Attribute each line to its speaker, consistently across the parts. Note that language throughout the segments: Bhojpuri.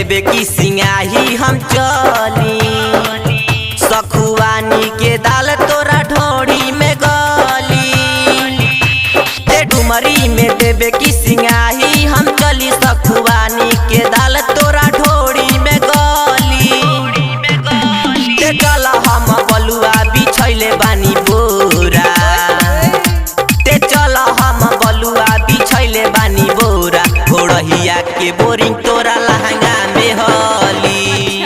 Speaker 1: देबे की सिंगाही हम चली, सखुआनी के दाल तोरा ढोड़ी में गली। ते डुमरी में देबे की सिंगाही हम चली, सखुआनी के दाल तोरा ढोड़ी में गली। ते चल हम बलुआ बिछैले बानी बोरा, ते चल हम बलुआ बिछैले बानी बोरा। घोड़हिया के बोरिंग तोरा लहंगा में हली।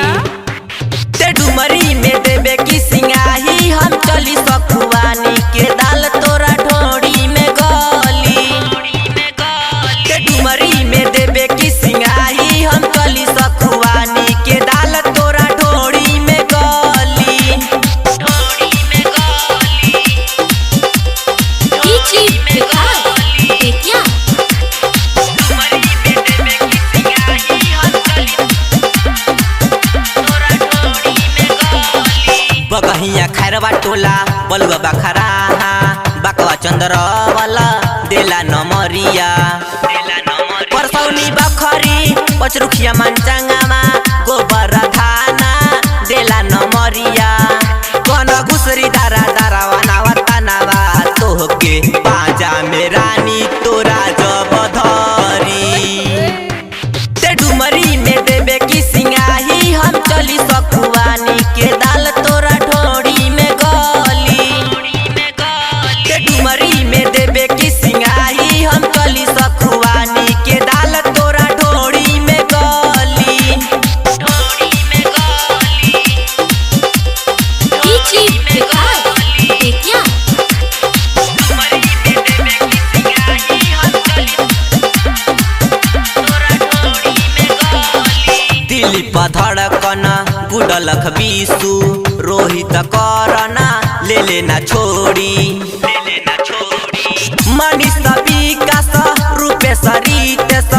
Speaker 1: ते डुमरी में देबे की सिंगाही हम चली, सखुआनी के दाल तोरा ढोड़ी में गली। ते डुमरी में देबे की सिंगाही हम चली, सखुआनी के दाल तोरा ढोड़ी में गली। बगहिया खैरवा टोला बलुआ बखरा, बकवा चंद्र वाला देला नमरिया। परसौनी बखरी पचरुखिया मनचंगामा, गोबर धाना देला नमरिया। कौन घुसरी दारा दारा वनावा तनावा, तोहके पाजा में रानी तोरा जब धरी। ते डुमरी में देबे की सिंगाही हम चली, सखुआनी के दाल तोरा ढोड़ी में गली। ते डुमरी में देबे की सिंगाही हम चली, सखुआनी के दाल तोरा ढोड़ी में गली। दिलीप धड़कन गुडलख बीसू, रोहित करना ले लेना छोड़ी। मनीष विकास रूपेश रितेश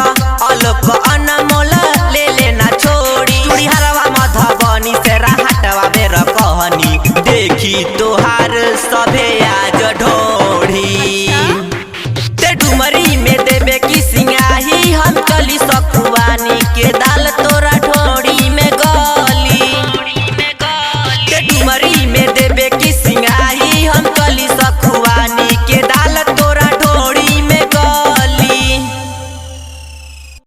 Speaker 1: अलोक अनमोल ले लेना छोड़ी। चूड़ी हरवा मधुबनी से राहटवा में रखनी, देखी तोहार सभे आज ढोड़ी। ते डुमरी में